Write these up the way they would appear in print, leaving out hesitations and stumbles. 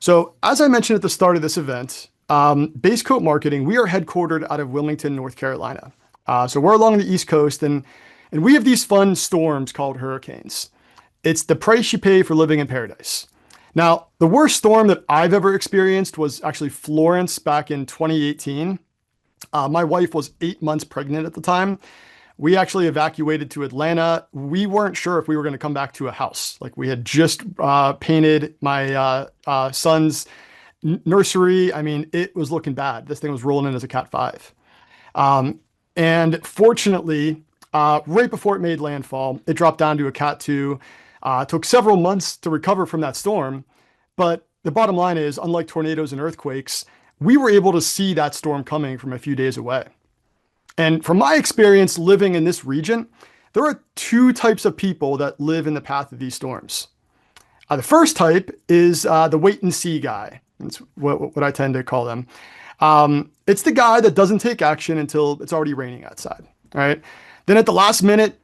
So, as I mentioned at the start of this event, Base Coat Marketing, we are headquartered out of Wilmington, North Carolina. So we're along the East Coast, and we have these fun storms called hurricanes. It's the price you pay for living in paradise. Now, the worst storm that I've ever experienced was actually Florence back in 2018. My wife was 8 months pregnant at the time. We actually evacuated to Atlanta. We weren't sure if we were going to come back to a house. Like we had just painted my son's nursery. I mean, it was looking bad. This thing was rolling in as a Cat 5. And fortunately, right before it made landfall, it dropped down to a Cat 2. Took several months to recover from that storm. But the bottom line is, unlike tornadoes and earthquakes, we were able to see that storm coming from a few days away. And from my experience living in this region, there are two types of people that live in the path of these storms. The first type is the wait and see guy. That's what I tend to call them. It's the guy that doesn't take action until it's already raining outside. All right. Then at the last minute,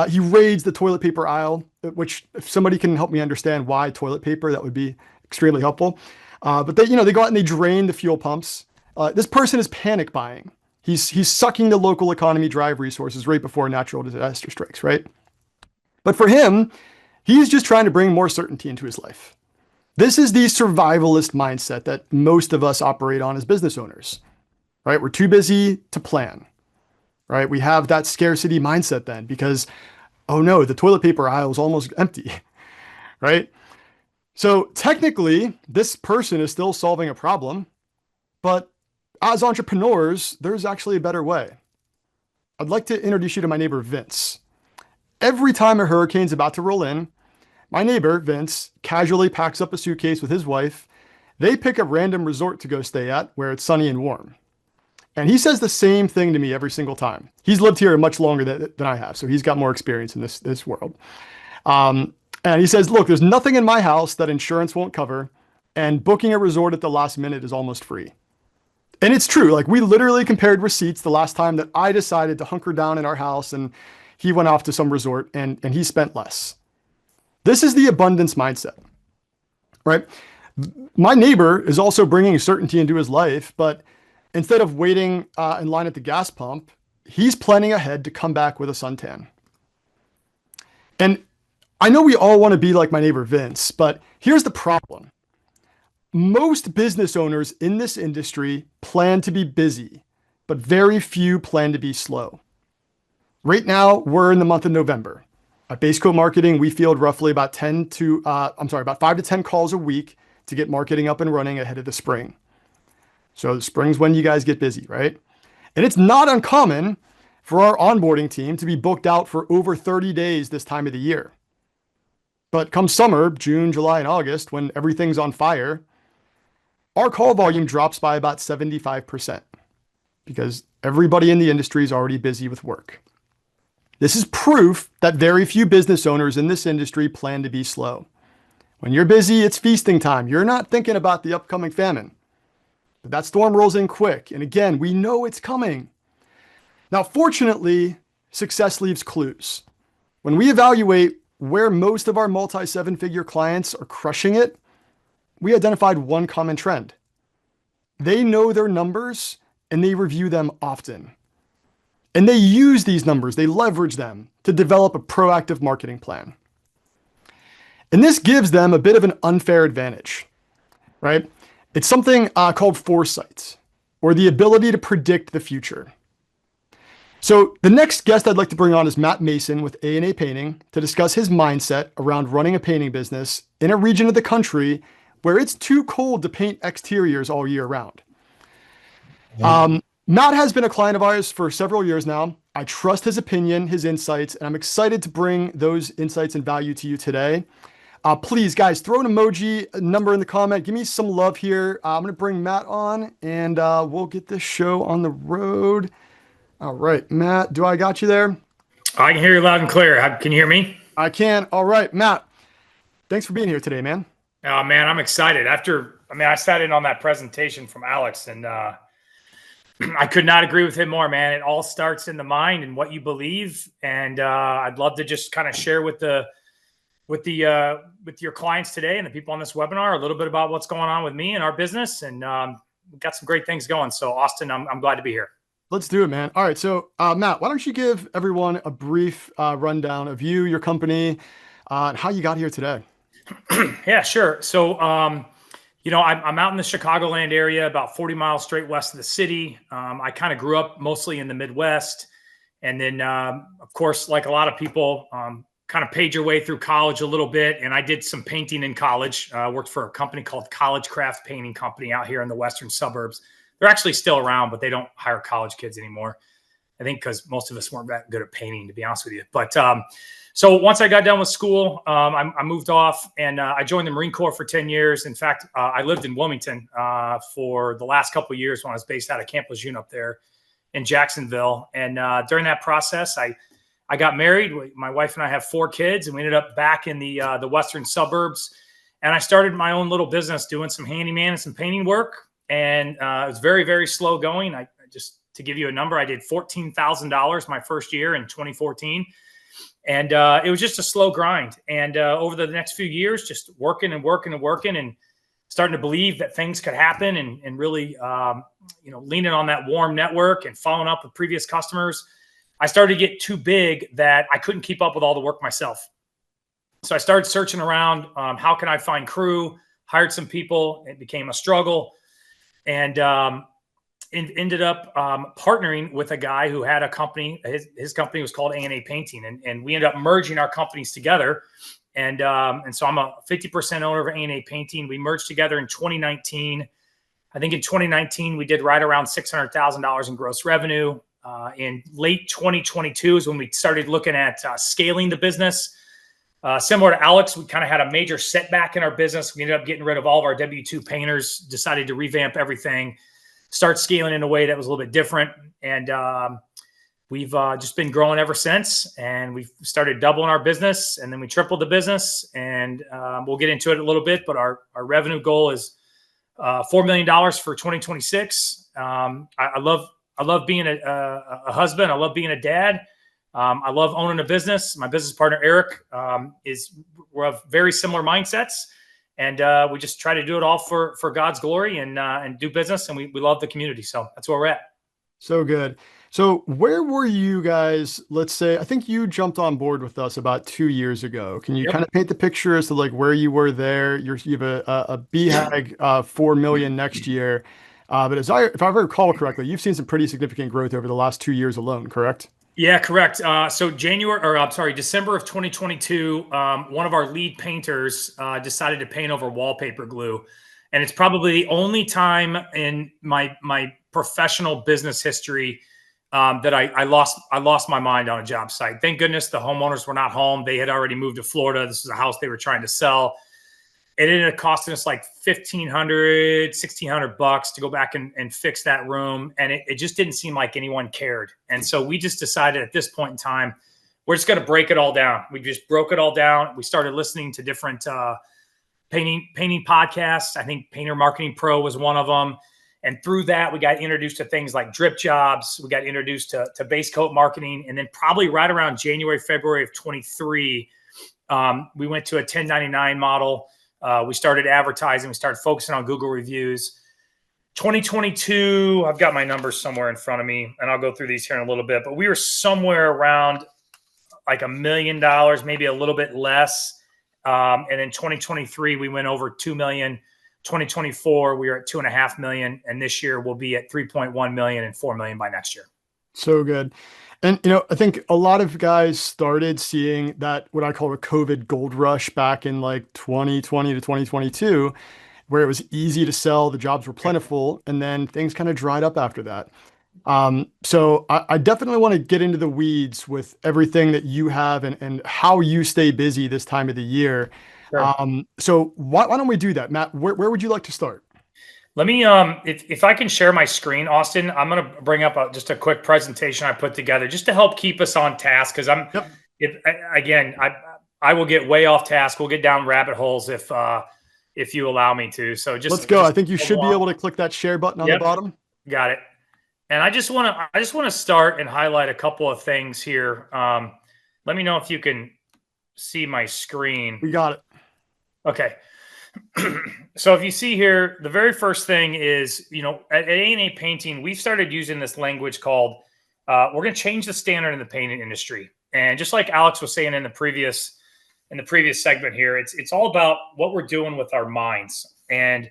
he raids the toilet paper aisle, which if somebody can help me understand why toilet paper, that would be extremely helpful. But they go out and they drain the fuel pumps. This person is panic buying. He's sucking the local economy dry of resources right before a natural disaster strikes, right? But for him, he's just trying to bring more certainty into his life. This is the survivalist mindset that most of us operate on as business owners, right? We're too busy to plan, right? We have that scarcity mindset then because, oh no, the toilet paper aisle is almost empty, right? So technically, this person is still solving a problem, but as entrepreneurs, there's actually a better way. I'd like to introduce you to my neighbor, Vince. Every time a hurricane's about to roll in, my neighbor, Vince, casually packs up a suitcase with his wife. They pick a random resort to go stay at where it's sunny and warm. And he says the same thing to me every single time. He's lived here much longer than I have, so he's got more experience in this world. And he says, look, there's nothing in my house that insurance won't cover, and booking a resort at the last minute is almost free. And it's true. Like we literally compared receipts the last time that I decided to hunker down in our house and he went off to some resort and he spent less. This is the abundance mindset, right? My neighbor is also bringing certainty into his life, but instead of waiting in line at the gas pump, he's planning ahead to come back with a suntan. And I know we all want to be like my neighbor Vince, but here's the problem. Most business owners in this industry plan to be busy, but very few plan to be slow. Right now, we're in the month of November. At Base Coat Marketing, we field roughly about 5 to 10 calls a week to get marketing up and running ahead of the spring. So the spring's when you guys get busy, right? And it's not uncommon for our onboarding team to be booked out for over 30 days this time of the year. But come summer, June, July, and August, when everything's on fire, our call volume drops by about 75% because everybody in the industry is already busy with work. This is proof that very few business owners in this industry plan to be slow. When you're busy, it's feasting time. You're not thinking about the upcoming famine. But that storm rolls in quick. And again, we know it's coming. Now, fortunately, success leaves clues. When we evaluate where most of our multi-seven-figure clients are crushing it, we identified one common trend. They know their numbers and they review them often. And they use these numbers, they leverage them to develop a proactive marketing plan. And this gives them a bit of an unfair advantage, right? It's something called foresight, or the ability to predict the future. So the next guest I'd like to bring on is Matt Mason with A&A Painting to discuss his mindset around running a painting business in a region of the country where it's too cold to paint exteriors all year round. Matt has been a client of ours for several years now. I trust his opinion, his insights, and I'm excited to bring those insights and value to you today. Please, guys, throw an emoji, a number in the comment. Give me some love here. I'm going to bring Matt on, and we'll get this show on the road. All right, Matt, do I got you there? I can hear you loud and clear. Can you hear me? I can. All right, Matt, thanks for being here today, man. Oh, man, I'm excited. I sat in on that presentation from Alex, and I could not agree with him more, man. It all starts in the mind and what you believe. And I'd love to just kind of share with the with your clients today and the people on this webinar, a little bit about what's going on with me and our business, and we've got some great things going. So Austin, I'm glad to be here. Let's do it, man. All right. So, Matt, why don't you give everyone a brief rundown of you, your company, and how you got here today? Yeah, sure. So, I'm out in the Chicagoland area, about 40 miles straight west of the city. I kind of grew up mostly in the Midwest. And then, of course, like a lot of people, kind of paid your way through college a little bit. And I did some painting in college. Worked for a company called College Craft Painting Company out here in the western suburbs. They're actually still around, but they don't hire college kids anymore. I think because most of us weren't that good at painting, to be honest with you. But so once I got done with school, I moved off and I joined the Marine Corps for 10 years. In fact, I lived in Wilmington for the last couple of years when I was based out of Camp Lejeune up there in Jacksonville. And during that process, I got married. My wife and I have 4 kids, and we ended up back in the western suburbs. And I started my own little business doing some handyman and some painting work. And it was very, very slow going. I just, to give you a number, I did $14,000 my first year in 2014. And it was just a slow grind. And over the next few years, just working and working and working and starting to believe that things could happen and really, leaning on that warm network and following up with previous customers, I started to get too big that I couldn't keep up with all the work myself. So I started searching around, how can I find crew, hired some people. It became a struggle. And ended up partnering with a guy who had a company. His company was called A&A Painting, and we ended up merging our companies together. And so I'm a 50% owner of A&A Painting. We merged together in 2019. I think in 2019 we did right around $600,000 in gross revenue. In late 2022 is when we started looking at scaling the business. Similar to Alex, we kind of had a major setback in our business. We ended up getting rid of all of our W-2 painters, decided to revamp everything, start scaling in a way that was a little bit different. And we've just been growing ever since. And we've started doubling our business, and then we tripled the business. And we'll get into it a little bit, but our revenue goal is $4 million for 2026. I love being a husband. I love being a dad. I love owning a business. My business partner, Eric, we're of very similar mindsets, and we just try to do it all for God's glory and do business. And we love the community. So that's where we're at. So good. So where were you guys? Let's say, I think you jumped on board with us about 2 years ago. Can you Yep. kind of paint the picture as to like where you were there? You have a BHAG 4 million next year. But if I recall correctly, you've seen some pretty significant growth over the last 2 years alone, correct? Yeah, correct. So December of 2022, one of our lead painters decided to paint over wallpaper glue. And it's probably the only time in my professional business history that I lost my mind on a job site. Thank goodness the homeowners were not home. They had already moved to Florida. This is a house they were trying to sell. It ended up costing us like $1,600 to go back and fix that room. And it just didn't seem like anyone cared. And so we just decided at this point in time, we're just going to break it all down. We just broke it all down. We started listening to different painting podcasts. I think Painter Marketing Pro was one of them. And through that, we got introduced to things like drip jobs. We got introduced to base coat marketing. And then probably right around January, February of 23, we went to a 1099 model. We started advertising. We started focusing on Google reviews. 2022, I've got my numbers somewhere in front of me, and I'll go through these here in a little bit. But we were somewhere around like $1 million, maybe a little bit less. And in 2023, we went over 2 million. 2024, we are at 2.5 million. And this year we'll be at 3.1 million and 4 million by next year. So good. And, I think a lot of guys started seeing that, what I call a COVID gold rush back in like 2020 to 2022, where it was easy to sell, the jobs were plentiful, and then things kind of dried up after that. So I definitely want to get into the weeds with everything that you have and how you stay busy this time of the year. Sure. So why don't we do that, Matt? Where would you like to start? Let me, if I can share my screen, Austin, I'm going to bring up just a quick presentation I put together just to help keep us on task. Cause I will get way off task. We'll get down rabbit holes if you allow me to. So let's go. I think you should be able to click that share button on the bottom. Got it. And I just want to start and highlight a couple of things here. Let me know if you can see my screen. We got it. Okay. So if you see here, the very first thing is, at A&A Painting, we've started using this language called, we're going to change the standard in the painting industry. And just like Alex was saying in the previous segment here, it's all about what we're doing with our minds. And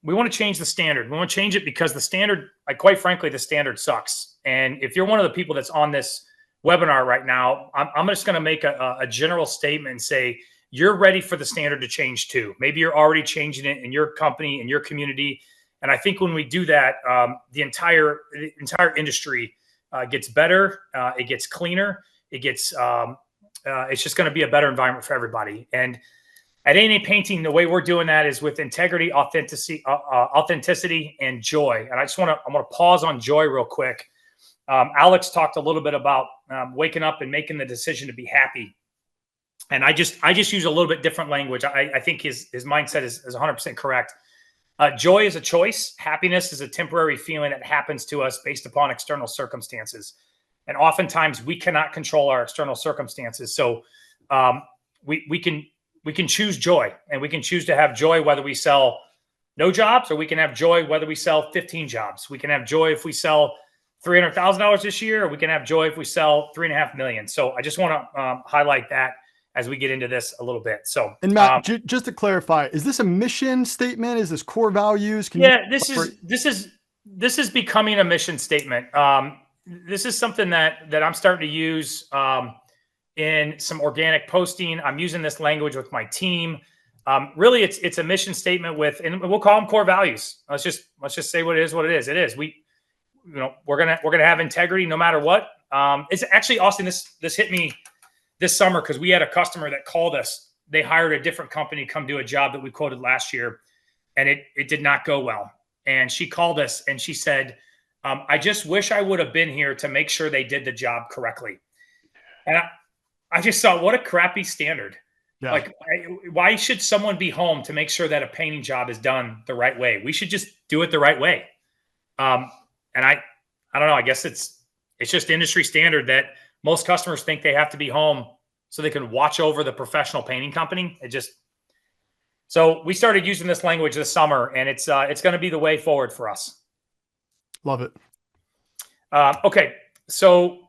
we want to change the standard. We want to change it because the standard, like, quite frankly, the standard sucks. And if you're one of the people that's on this webinar right now, I'm just going to make a general statement and say, you're ready for the standard to change too. Maybe you're already changing it in your company, in your community. And I think when we do that, the entire industry gets better. It gets cleaner. It gets, it's just going to be a better environment for everybody. And at A&A Painting, the way we're doing that is with integrity, authenticity, and joy. And I'm going to pause on joy real quick. Alex talked a little bit about waking up and making the decision to be happy. And I just use a little bit different language. I think his mindset is 100% correct. Joy is a choice. Happiness is a temporary feeling that happens to us based upon external circumstances. And oftentimes we cannot control our external circumstances. So we can choose joy, and we can choose to have joy whether we sell no jobs, or we can have joy whether we sell 15 jobs. We can have joy if we sell $300,000 this year, or we can have joy if we sell $3.5 million. So I just want to highlight that as we get into this a little bit. So, and Matt, just to clarify, is this a mission statement? Is this core values? This is becoming a mission statement. This is something that I'm starting to use in some organic posting. I'm using this language with my team. Really, it's a mission statement and we'll call them core values. Let's just say what it is. What it is. It is. We're gonna have integrity no matter what. It's actually, Austin, this hit me this summer because we had a customer that called us. They hired a different company to come do a job that we quoted last year, and it did not go well. And she called us and she said, I just wish I would have been here to make sure they did the job correctly. And I just thought, what a crappy standard. Yeah. Like, why should someone be home to make sure that a painting job is done the right way? We should just do it the right way. And I don't know. I guess it's just industry standard that most customers think they have to be home so they can watch over the professional painting company. So we started using this language this summer, and it's going to be the way forward for us. Love it. Okay. So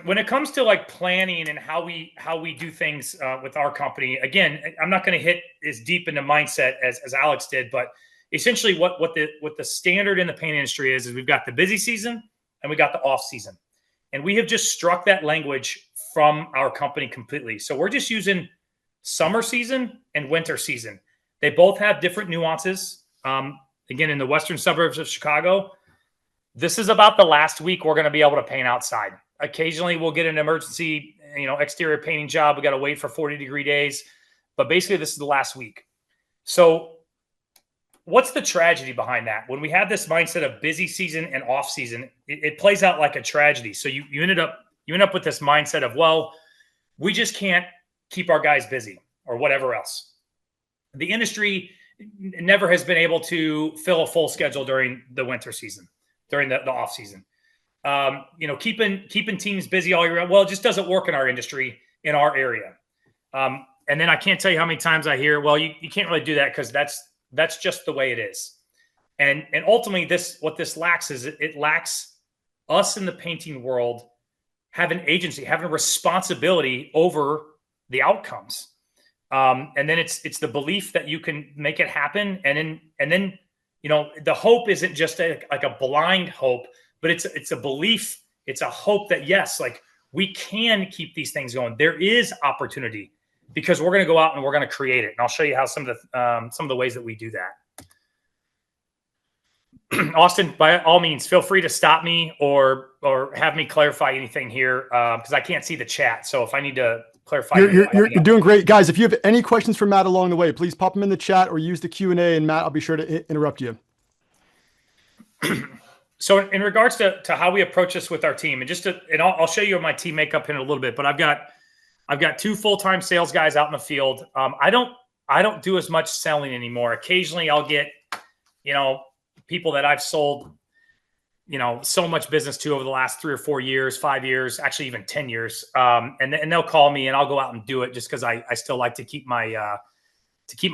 when it comes to like planning and how we do things with our company, again, I'm not going to hit as deep into mindset as Alex did, but essentially what the standard in the paint industry is we've got the busy season and we got the off season. And we have just struck that language from our company completely. So we're just using summer season and winter season. They both have different nuances. Again, in the western suburbs of Chicago, this is about the last week we're going to be able to paint outside. Occasionally we'll get an emergency, exterior painting job. We got to wait for 40-degree days. But basically this is the last week. So what's the tragedy behind that? When we have this mindset of busy season and off season, it plays out like a tragedy. So you end up with this mindset of, well, we just can't keep our guys busy or whatever else. The industry never has been able to fill a full schedule during the winter season, during the off season. Keeping teams busy all year round. Well, it just doesn't work in our industry, in our area. And then I can't tell you how many times I hear, well, you can't really do that because that's just the way it is. And ultimately what this lacks is it lacks us in the painting world having agency, having a responsibility over the outcomes. And then it's the belief that you can make it happen. And then the hope isn't just like a blind hope, but it's a belief. It's a hope that, yes, like we can keep these things going. There is opportunity because we're going to go out and we're going to create it. And I'll show you how some of the ways that we do that. Austin, by all means, feel free to stop me or have me clarify anything here because I can't see the chat. So if I need to clarify, you're doing great, guys. If you have any questions for Matt along the way, please pop them in the chat or use the Q&A, and Matt, I'll be sure to interrupt you. So in regards to how we approach this with our team, and I'll show you my team makeup in a little bit, but I've got 2 full-time sales guys out in the field. I don't do as much selling anymore. Occasionally I'll get, people that I've sold, so much business too over the last 3 or 4 years, 5 years, actually even 10 years. And they'll call me and I'll go out and do it just because I still like to keep my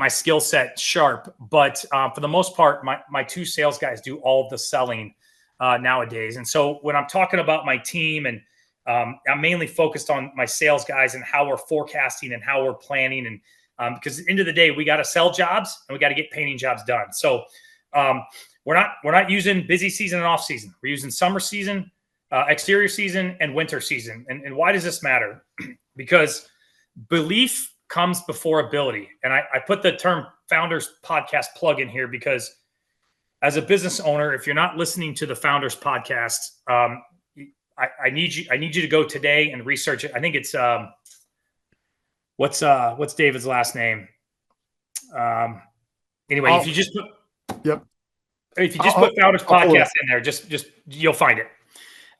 skill set sharp. But for the most part, my two sales guys do all of the selling nowadays. And so when I'm talking about my team, and I'm mainly focused on my sales guys and how we're forecasting and how we're planning. And because at the end of the day, we got to sell jobs and we got to get painting jobs done. So we're not using busy season and off season. We're using summer season, exterior season, and winter season. And why does this matter? Because belief comes before ability. And I put the term Founders Podcast plug in here because as a business owner, if you're not listening to the Founders Podcast, I need you to go today and research it. I think it's what's David's last name? Anyway, if you just put Founders Podcast in there, just you'll find it.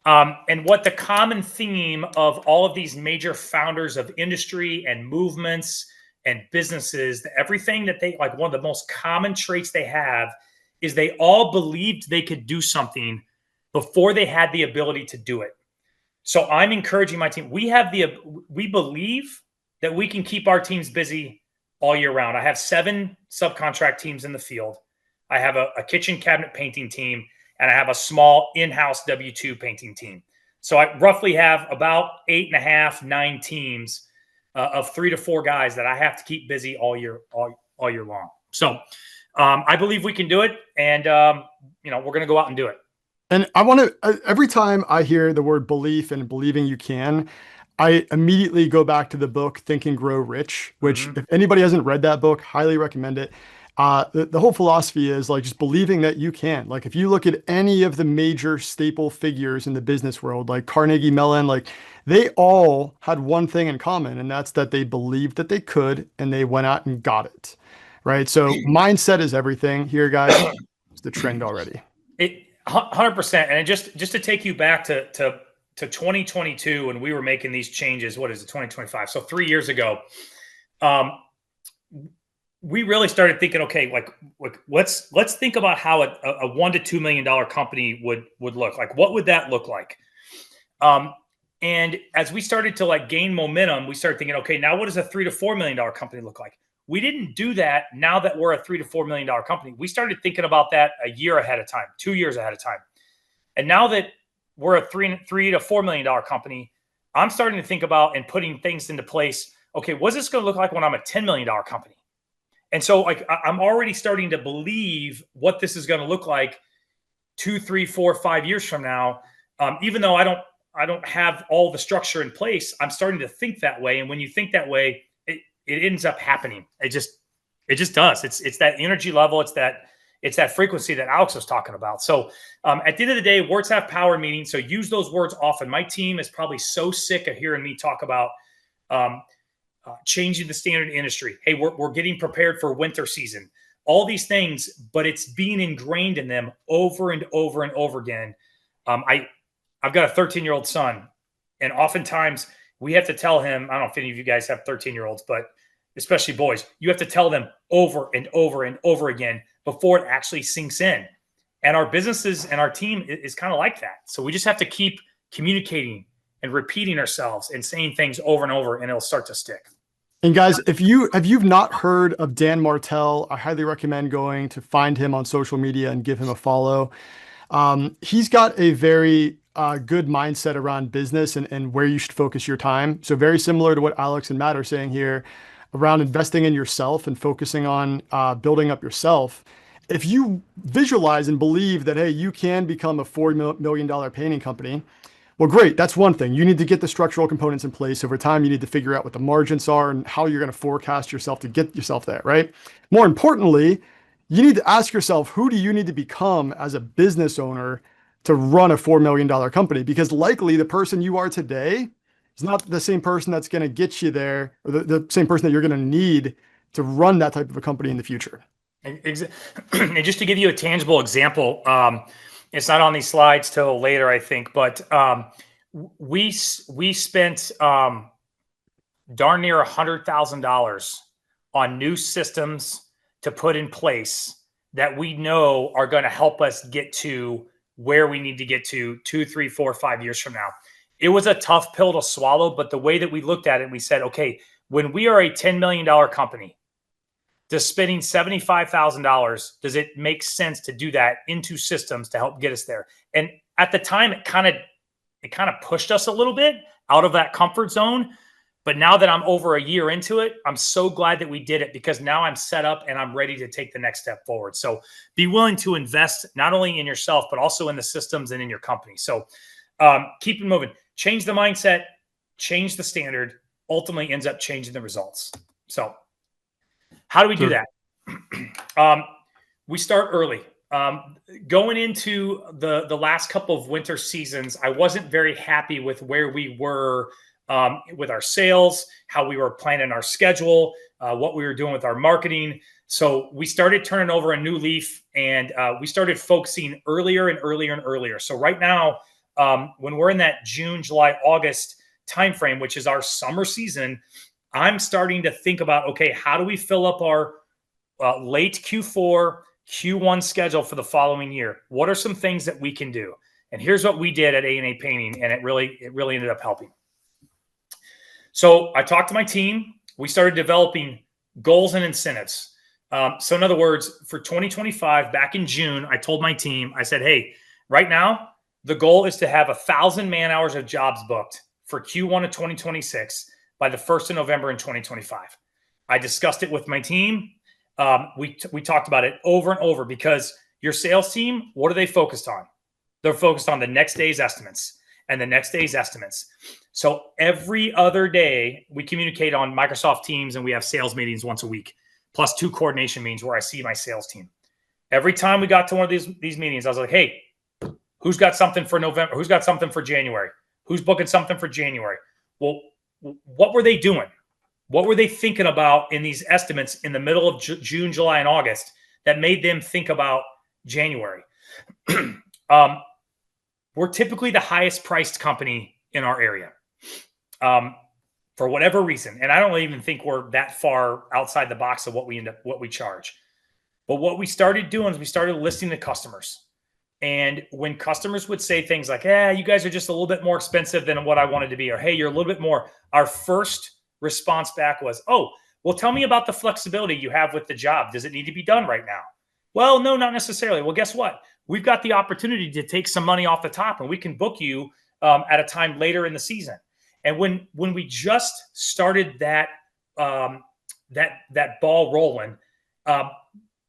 And what the common theme of all of these major founders of industry and movements and businesses, everything that they like, one of the most common traits they have is they all believed they could do something before they had the ability to do it. So I'm encouraging my team. We believe that we can keep our teams busy all year round. I have 7 subcontract teams in the field. I have a kitchen cabinet painting team, and I have a small in-house W-2 painting team. So I roughly have about 8.5, 9 teams of 3 to 4 guys that I have to keep busy all year long. So I believe we can do it, and we're going to go out and do it. And I want to, every time I hear the word belief and believing you can, I immediately go back to the book Think and Grow Rich, which if anybody hasn't read that book, highly recommend it. The whole philosophy is like just believing that you can. Like if you look at any of the major staple figures in the business world, like Carnegie Mellon, like they all had one thing in common, and that's that they believed that they could and they went out and got it. Right. So mindset is everything here, guys. It's the trend already. 100%. And just to take you back to 2022 when we were making these changes, what is it, 2025? So 3 years ago, we really started thinking, okay, like let's think about how a $1 to $2 million company would look like. What would that look like? And as we started to like gain momentum, we started thinking, okay, now what does a $3 to $4 million company look like? We didn't do that. Now that we're a $3 to $4 million company, we started thinking about that a year ahead of time, 2 years ahead of time. And now that we're a $3 to $4 million company, I'm starting to think about and putting things into place. Okay, what's this going to look like when I'm a $10 million company? And so like I'm already starting to believe what this is going to look like 2, 3, 4, 5 years from now. Even though I don't have all the structure in place, I'm starting to think that way. And when you think that way, it ends up happening. It just does. It's that energy level. It's that frequency that Alex was talking about. So at the end of the day, words have power, meaning. So use those words often. My team is probably so sick of hearing me talk about changing the standard industry. Hey, we're getting prepared for winter season. All these things, but it's being ingrained in them over and over and over again. I've got a 13-year-old son, and oftentimes we have to tell him, I don't know if any of you guys have 13-year-olds, but especially boys, you have to tell them over and over and over again before it actually sinks in. And our businesses and our team is kind of like that. So we just have to keep communicating and repeating ourselves and saying things over and over, and it'll start to stick. And guys, if you've not heard of Dan Martell, I highly recommend going to find him on social media and give him a follow. He's got a very good mindset around business and where you should focus your time. So very similar to what Alex and Matt are saying here around investing in yourself and focusing on building up yourself. If you visualize and believe that, hey, you can become a $4 million painting company, well, great. That's one thing. You need to get the structural components in place. Over time, you need to figure out what the margins are and how you're going to forecast yourself to get yourself there, right? More importantly, you need to ask yourself, who do you need to become as a business owner to run a $4 million company? Because likely the person you are today is not the same person that's going to get you there, or the same person that you're going to need to run that type of a company in the future. And just to give you a tangible example, it's not on these slides till later, I think, but we spent darn near $100,000 on new systems to put in place that we know are going to help us get to where we need to get to 2, 3, 4, 5 years from now. It was a tough pill to swallow, but the way that we looked at it, we said, okay, when we are a $10 million company, does spending $75,000, does it make sense to do that into systems to help get us there? And at the time, it kind of pushed us a little bit out of that comfort zone. But now that I'm over a year into it, I'm so glad that we did it, because now I'm set up and I'm ready to take the next step forward. So be willing to invest not only in yourself, but also in the systems and in your company. So keep it moving. Change the mindset, change the standard, ultimately ends up changing the results. So how do we do that? We start early. Going into the last couple of winter seasons, I wasn't very happy with where we were with our sales, how we were planning our schedule, what we were doing with our marketing. So we started turning over a new leaf, and we started focusing earlier and earlier and earlier. So right now, when we're in that June, July, August timeframe, which is our summer season, I'm starting to think about, okay, how do we fill up our late Q4, Q1 schedule for the following year? What are some things that we can do? And here's what we did at A&A Painting, and it really ended up helping. So I talked to my team. We started developing goals and incentives. So in other words, for 2025, back in June, I told my team, I said, hey, right now, the goal is to have 1,000 man hours of jobs booked for Q1 of 2026 by the 1st of November in 2025. I discussed it with my team. We talked about it over and over, because your sales team, what are they focused on? They're focused on the next day's estimates and the next day's estimates. So every other day we communicate on Microsoft Teams, and we have sales meetings once a week, plus 2 coordination meetings where I see my sales team. Every time we got to one of these meetings, I was like, hey, who's got something for November? Who's got something for January? Who's booking something for January? Well, what were they doing? What were they thinking about in these estimates in the middle of June, July, and August that made them think about January? We're typically the highest priced company in our area for whatever reason. And I don't even think we're that far outside the box of what we charge. But what we started doing is we started listening to customers. And when customers would say things like, you guys are just a little bit more expensive than what I wanted to be, or hey, you're a little bit more, our first response back was, oh, well, tell me about the flexibility you have with the job. Does it need to be done right now? Well, no, not necessarily. Well, guess what? We've got the opportunity to take some money off the top, and we can book you at a time later in the season. And when we just started that ball rolling,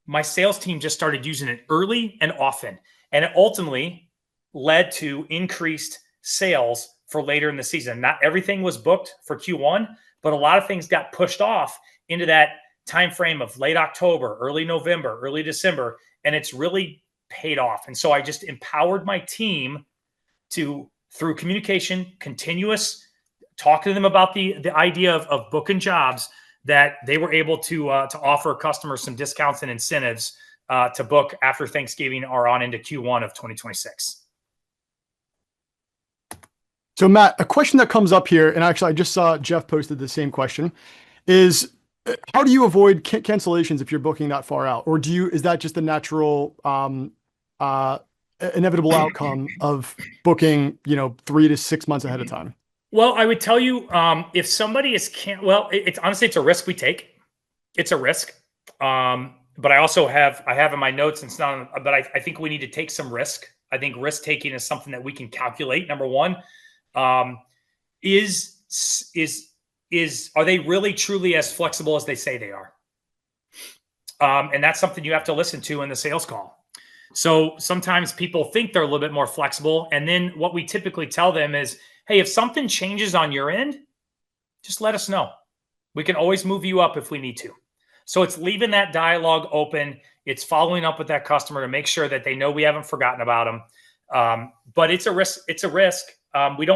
my sales team just started using it early and often. And it ultimately led to increased sales for later in the season. Not everything was booked for Q1, but a lot of things got pushed off into that time frame of late October, early November, early December, and it's really paid off. And so I just empowered my team to, through communication, continuous talking to them about the idea of booking jobs, that they were able to offer customers some discounts and incentives to book after Thanksgiving or on into Q1 of 2026. So Matt, a question that comes up here, and actually I just saw Jeff posted the same question, is how do you avoid cancellations if you're booking that far out? Or is that just the natural inevitable outcome of booking, 3 to 6 months ahead of time? Well, I would tell you, if somebody is it's honestly, it's a risk we take. It's a risk. But I also have in my notes, and it's not, but I think we need to take some risk. I think risk taking is something that we can calculate. Number one, are they really truly as flexible as they say they are? And that's something you have to listen to in the sales call. So sometimes people think they're a little bit more flexible. And then what we typically tell them is, hey, if something changes on your end, just let us know. We can always move you up if we need to. So it's leaving that dialogue open. It's following up with that customer to make sure that they know we haven't forgotten about them. But it's a risk. It's a risk. We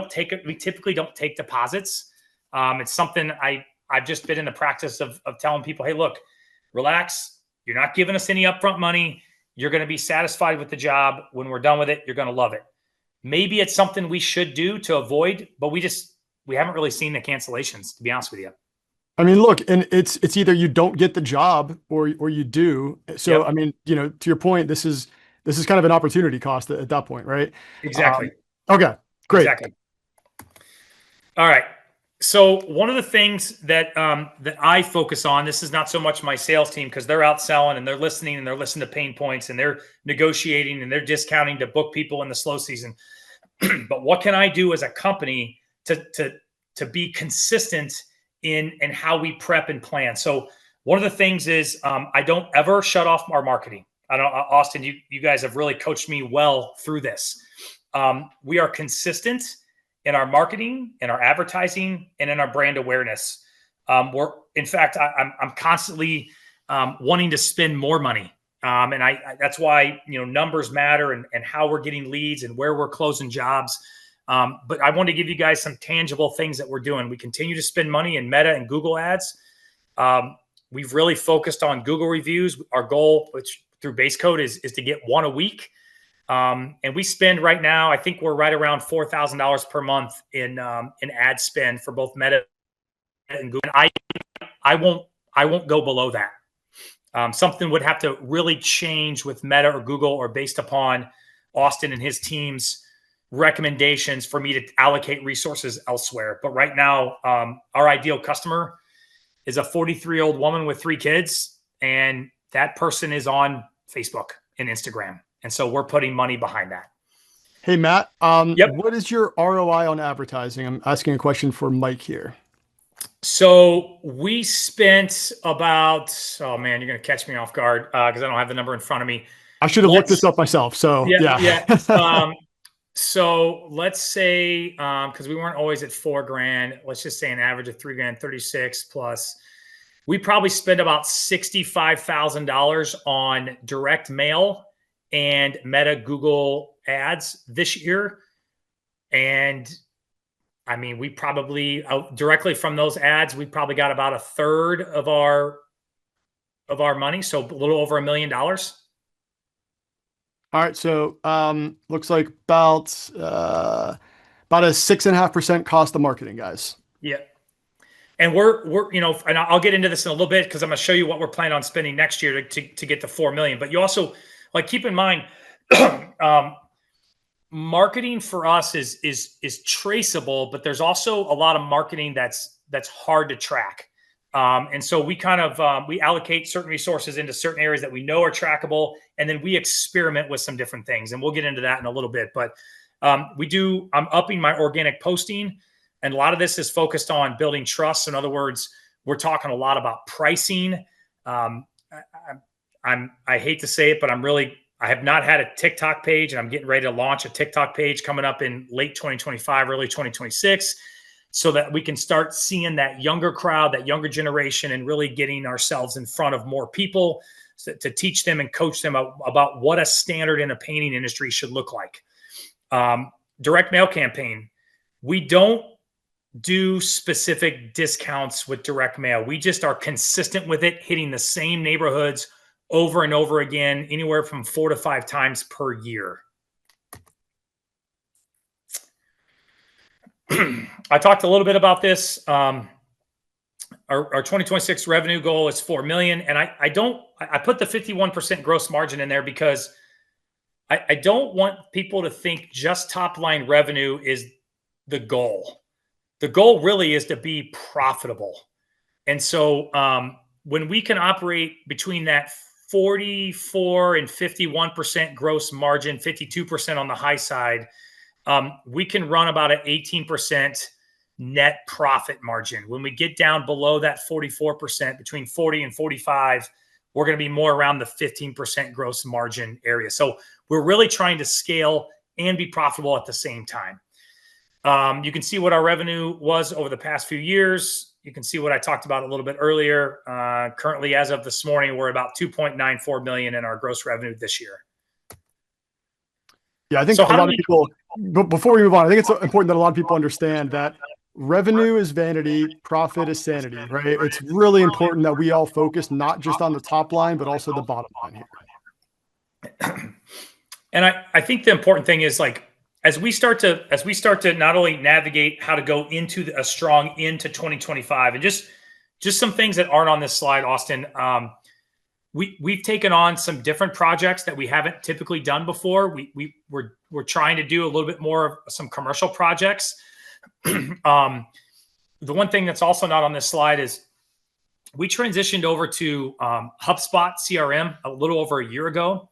typically don't take deposits. It's something I've just been in the practice of telling people, hey, look, relax. You're not giving us any upfront money. You're going to be satisfied with the job. When we're done with it, you're going to love it. Maybe it's something we should do to avoid, but we haven't really seen the cancellations, to be honest with you. I mean, look, and it's either you don't get the job or you do. So, yep. I mean, to your point, this is this is kind of an opportunity cost at that point, right? Exactly. Okay, great. Exactly. All right. So one of the things that that I focus on, this is not so much my sales team because they're out selling and they're listening and they're listening to pain points and they're negotiating and they're discounting to book people in the slow season. But what can I do as a company to be consistent in how we prep and plan? So one of the things is I don't ever shut off our marketing. I don't, Austin, you guys have really coached me well through this. We are consistent in our marketing, in our advertising, and in our brand awareness. In fact, I'm constantly wanting to spend more money. And that's why, numbers matter and how we're getting leads and where we're closing jobs. But I want to give you guys some tangible things that we're doing. We continue to spend money in Meta and Google ads. We've really focused on Google reviews. Our goal, which through base code is to get one a week. And we spend right now, I think we're right around $4,000 per month in ad spend for both Meta and Google. And I won't go below that. Something would have to really change with Meta or Google or based upon Austin and his team's recommendations for me to allocate resources elsewhere. But right now, our ideal customer is a 43-year-old woman with 3 kids, and that person is on Facebook and Instagram. And so we're putting money behind that. Hey, Matt, Yep. what is your ROI on advertising? I'm asking a question for Mike here. So we spent about, oh man, you're going to catch me off guard because I don't have the number in front of me. I should have looked this up myself. So yeah. So let's say, because we weren't always at $4,000, let's just say an average of $3,000, 36 plus. We probably spend about $65,000 on direct mail and Meta Google ads this year. And I mean, we probably directly from those ads, we probably got about a third of our money. So a little over $1 million. All right. So looks like about a 6.5% cost of marketing, guys. Yeah. And we're and I'll get into this in a little bit because I'm going to show you what we're planning on spending next year to get to 4 million. But you also keep in mind, marketing for us is traceable, but there's also a lot of marketing that's hard to track. And so we kind of we allocate certain resources into certain areas that we know are trackable, and then we experiment with some different things. And we'll get into that in a little bit. But I'm upping my organic posting, and a lot of this is focused on building trust. In other words, we're talking a lot about pricing. I hate to say it, but I have not had a TikTok page, and I'm getting ready to launch a TikTok page coming up in late 2025, early 2026, so that we can start seeing that younger crowd, that younger generation, and really getting ourselves in front of more people to teach them and coach them about what a standard in a painting industry should look like. Direct mail campaign. We don't do specific discounts with direct mail. We just are consistent with it, hitting the same neighborhoods over and over again, anywhere from 4 to 5 times per year. I talked a little bit about this. Our 2026 revenue goal is 4 million. And I put the 51% gross margin in there because I don't want people to think just top line revenue is the goal. The goal really is to be profitable. And so when we can operate between that 44 and 51% gross margin, 52% on the high side, we can run about an 18% net profit margin. When we get down below that 44%, between 40 and 45, we're going to be more around the 15% gross margin area. So we're really trying to scale and be profitable at the same time. You can see what our revenue was over the past few years. You can see what I talked about a little bit earlier. Currently, as of this morning, we're about 2.94 million in our gross revenue this year. Yeah, I think a lot of people, before we move on, I think it's important that a lot of people understand that revenue is vanity, profit is sanity, right? It's really important that we all focus not just on the top line, but also the bottom line here. And I think the important thing is as we start to not only navigate how to go into a strong into 2025, and just some things that aren't on this slide, Austin. we've taken on some different projects that we haven't typically done before. We're trying to do a little bit more of some commercial projects. The one thing that's also not on this slide is we transitioned over to HubSpot CRM a little over a year ago.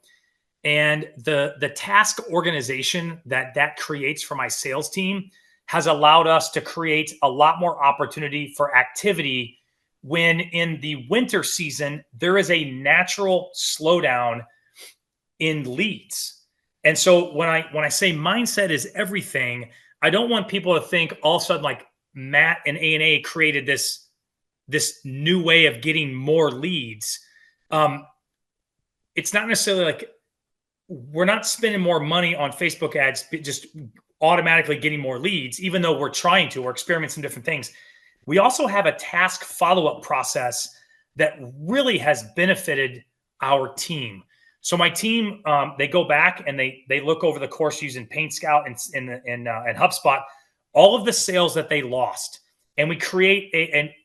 And the task organization that creates for my sales team has allowed us to create a lot more opportunity for activity when in the winter season, there is a natural slowdown in leads. And so when I say mindset is everything, I don't want people to think all of a sudden like Matt and A&A created this new way of getting more leads. It's not necessarily like we're not spending more money on Facebook ads, just automatically getting more leads, even though we're trying to, we're experimenting some different things. We also have a task follow-up process that really has benefited our team. So my team, they go back and they look over the course using Paint Scout and HubSpot, all of the sales that they lost. And we create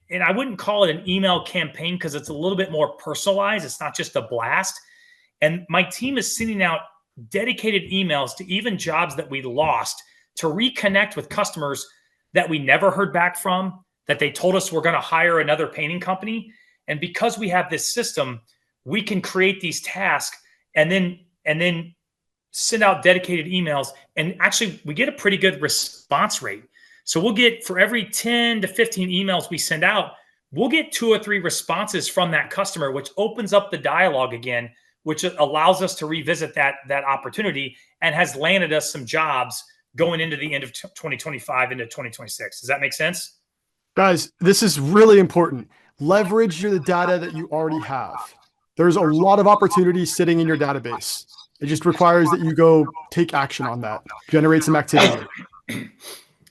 and I wouldn't call it an email campaign because it's a little bit more personalized. It's not just a blast. And my team is sending out dedicated emails to even jobs that we lost to reconnect with customers that we never heard back from, that they told us we're going to hire another painting company. And because we have this system, we can create these tasks and then send out dedicated emails. And actually, we get a pretty good response rate. So we'll get, for every 10 to 15 emails we send out, we'll get 2 or 3 responses from that customer, which opens up the dialogue again, which allows us to revisit that opportunity and has landed us some jobs going into the end of 2025 into 2026. Does that make sense? Guys, this is really important. Leverage the data that you already have. There's a lot of opportunities sitting in your database. It just requires that you go take action on that, generate some activity.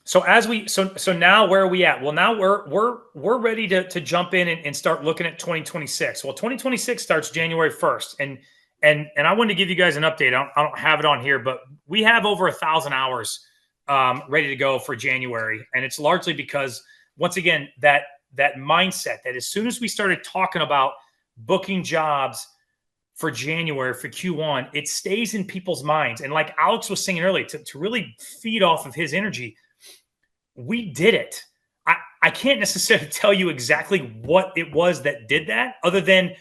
So so now where are we at? Well, now we're ready to jump in and start looking at 2026. Well, 2026 starts January 1st. And I wanted to give you guys an update. I don't have it on here, but we have over 1,000 hours ready to go for January. And it's largely because, once again, that mindset that as soon as we started talking about booking jobs for January, for Q1, it stays in people's minds. And like Alex was saying earlier, to really feed off of his energy, we did it. I can't necessarily tell you exactly what it was that did that, other than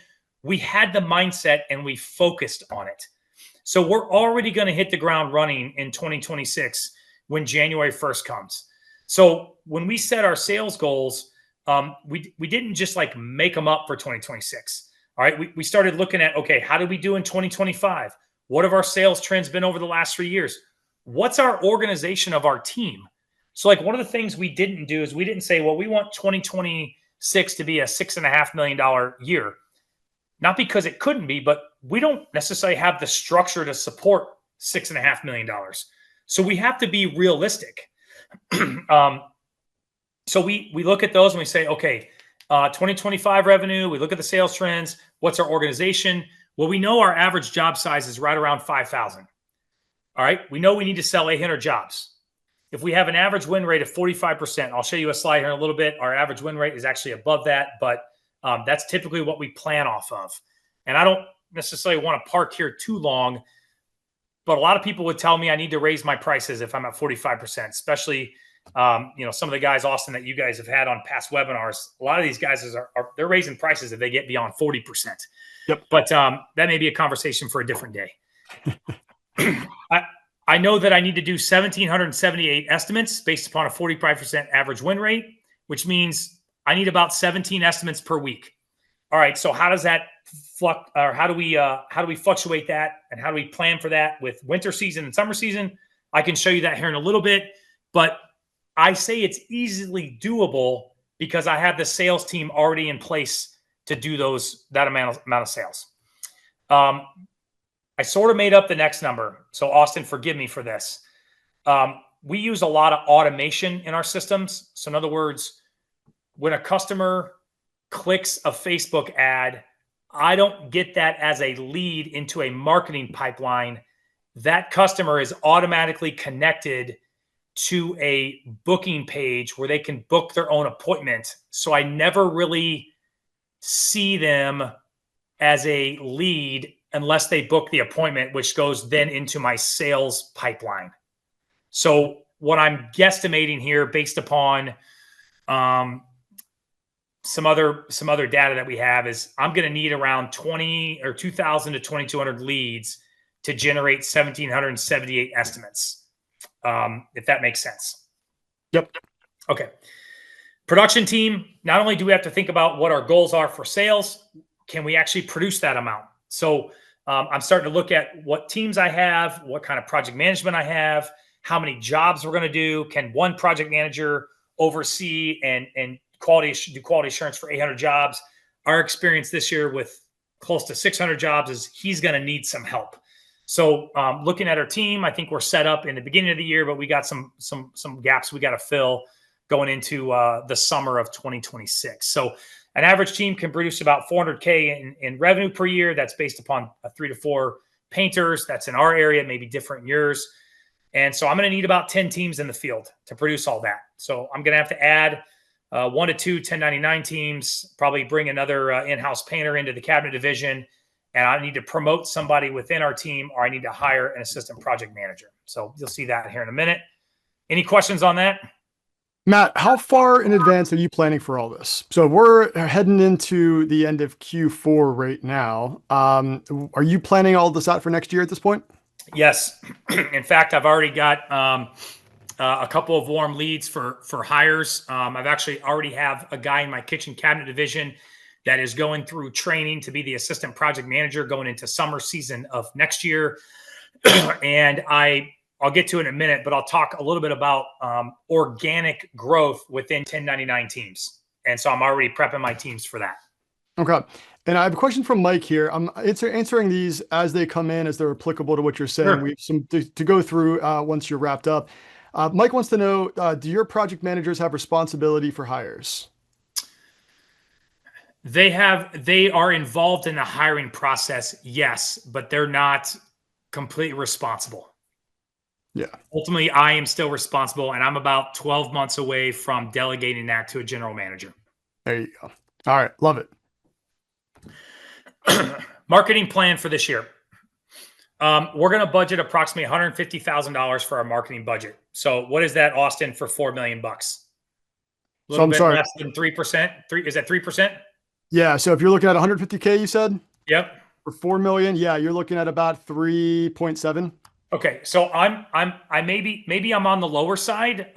we had the mindset and we focused on it. So we're already going to hit the ground running in 2026 when January 1st comes. So when we set our sales goals, we didn't just like make them up for 2026. All right. We started looking at, okay, how did we do in 2025? What have our sales trends been over the last 3 years? What's our organization of our team? So like one of the things we didn't do is we didn't say, well, we want 2026 to be a $6.5 million year. Not because it couldn't be, but we don't necessarily have the structure to support $6.5 million. So we have to be realistic. So we look at those and we say, okay, 2025 revenue, we look at the sales trends. What's our organization? Well, we know our average job size is right around 5,000. All right. We know we need to sell 800 jobs. If we have an average win rate of 45%, I'll show you a slide here in a little bit. Our average win rate is actually above that, but that's typically what we plan off of. And I don't necessarily want to park here too long, but a lot of people would tell me I need to raise my prices if I'm at 45%, especially, some of the guys, Austin, that you guys have had on past webinars. A lot of these guys they're raising prices if they get beyond 40%. Yep. But that may be a conversation for a different day. I know that I need to do 1,778 estimates based upon a 45% average win rate, which means I need about 17 estimates per week. All right. So how does that how do we fluctuate that, and how do we plan for that with winter season and summer season? I can show you that here in a little bit, but I say it's easily doable because I have the sales team already in place to do that amount of sales. I sort of made up the next number. So Austin, forgive me for this. We use a lot of automation in our systems. So in other words, when a customer clicks a Facebook ad, I don't get that as a lead into a marketing pipeline. That customer is automatically connected to a booking page where they can book their own appointment. So I never really see them as a lead unless they book the appointment, which goes then into my sales pipeline. So what I'm guesstimating here, based upon some other data that we have, is I'm going to need around 20 or 2,000 to 2,200 leads to generate 1,778 estimates, if that makes sense. Yep. Okay. Production team, not only do we have to think about what our goals are for sales, can we actually produce that amount? So I'm starting to look at what teams I have, what kind of project management I have, how many jobs we're going to do. Can one project manager oversee and do quality assurance for 800 jobs? Our experience this year with close to 600 jobs is he's going to need some help. So looking at our team, I think we're set up in the beginning of the year, but we got some gaps we got to fill going into the summer of 2026. So an average team can produce about 400K in revenue per year. That's based upon 3 to 4 painters. That's in our area, maybe different in yours. And so I'm going to need about 10 teams in the field to produce all that. So I'm going to have to add 1 to 2 1099 teams, probably bring another in-house painter into the cabinet division. And I need to promote somebody within our team, or I need to hire an assistant project manager. So you'll see that here in a minute. Any questions on that? Matt, how far in advance are you planning for all this? So we're heading into the end of Q4 right now. Are you planning all this out for next year at this point? Yes. In fact, I've already got a couple of warm leads for hires. I've actually already have a guy in my kitchen cabinet division that is going through training to be the assistant project manager going into summer season of next year. And I'll get to it in a minute, but I'll talk a little bit about organic growth within 1099 teams. And so I'm already prepping my teams for that. Okay. And I have a question from Mike here. I'm answering these as they come in, as they're applicable to what you're saying. Sure. We have some to go through once you're wrapped up. Mike wants to know, do your project managers have responsibility for hires? They are involved in the hiring process, yes, but they're not completely responsible. Yeah. Ultimately, I am still responsible, and I'm about 12 months away from delegating that to a general manager. There you go. All right. Love it. Marketing plan for this year. We're going to budget approximately $150,000 for our marketing budget. So what is that, Austin, for $4 million? A little bit less than 3%. Is that 3%? Yeah. So if you're looking at 150K, you said? Yep. For 4 million, yeah, you're looking at about 3.7. Okay. So I maybe I'm on the lower side.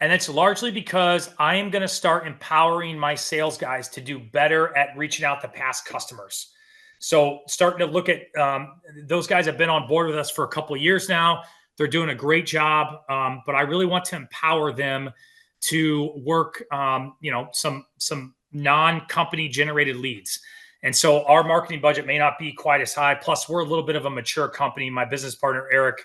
And it's largely because I am going to start empowering my sales guys to do better at reaching out to past customers. So starting to look at those guys have been on board with us for a couple of years now. They're doing a great job, but I really want to empower them to work, some non-company generated leads. And so our marketing budget may not be quite as high. Plus, we're a little bit of a mature company. My business partner, Eric,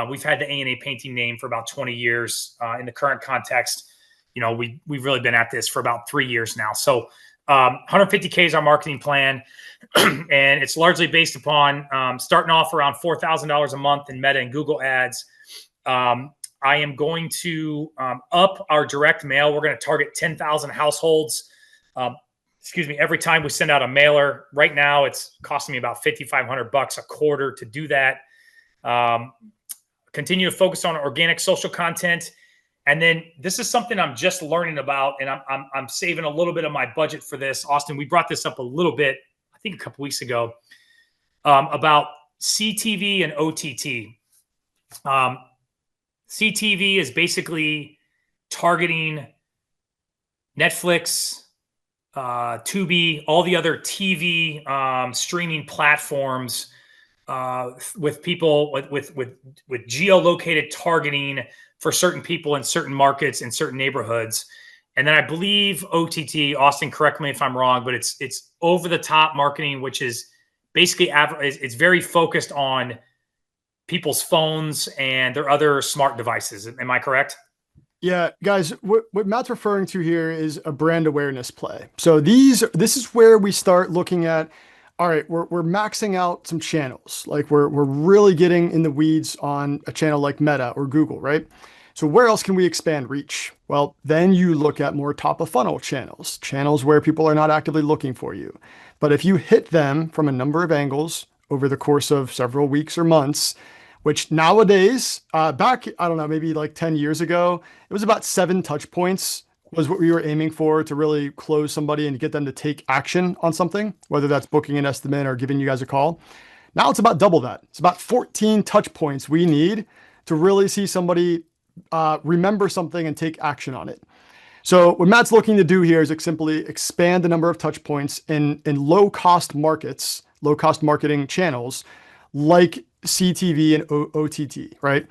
we've had the A&A Painting name for about 20 years. In the current context, we've really been at this for about 3 years now. So 150K is our marketing plan. And it's largely based upon starting off around $4,000 a month in Meta and Google ads. I am going to up our direct mail. We're going to target 10,000 households. Every time we send out a mailer. Right now, it's costing me about $5,500 a quarter to do that. Continue to focus on organic social content. And then this is something I'm just learning about, and I'm saving a little bit of my budget for this. Austin, we brought this up a little bit, I think a couple weeks ago, about CTV and OTT. CTV is basically targeting Netflix, Tubi, all the other TV streaming platforms with people with geolocated targeting for certain people in certain markets in certain neighborhoods. And then I believe OTT, Austin, correct me if I'm wrong, but it's over the top marketing, which is basically it's very focused on people's phones and their other smart devices. Am I correct? Yeah, guys, what Matt's referring to here is a brand awareness play. So this is where we start looking at, all right, we're maxing out some channels. Like we're really getting in the weeds on a channel like Meta or Google, right? So where else can we expand reach? Well, then you look at more top of funnel channels, channels where people are not actively looking for you. But if you hit them from a number of angles over the course of several weeks or months, which nowadays, back, I don't know, maybe like 10 years ago, it was about 7 touch points was what we were aiming for to really close somebody and get them to take action on something, whether that's booking an estimate or giving you guys a call. Now it's about double that. It's about 14 touch points we need to really see somebody remember something and take action on it. So what Matt's looking to do here is simply expand the number of touch points in low cost markets, low cost marketing channels like CTV and OTT, right?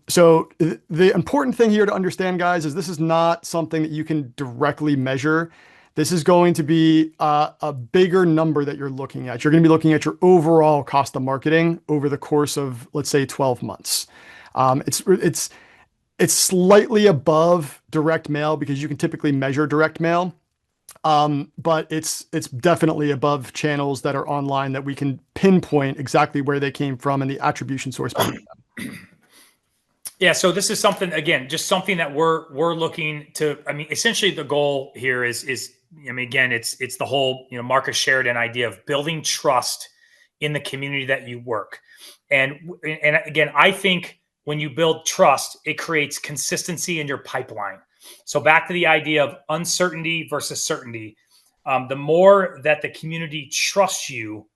So the important thing here to understand, guys, is this is not something that you can directly measure. This is going to be a bigger number that you're looking at. You're going to be looking at your overall cost of marketing over the course of, let's say, 12 months. It's slightly above direct mail because you can typically measure direct mail. But it's definitely above channels that are online that we can pinpoint exactly where they came from and the attribution source behind them. Yeah, so this is something, again, just something that we're looking to. I mean, essentially the goal here is I mean, again, it's the whole, Marcus Sheridan idea of building trust in the community that you work. And again, I think when you build trust, it creates consistency in your pipeline. So back to the idea of uncertainty versus certainty. The more that the community trusts you,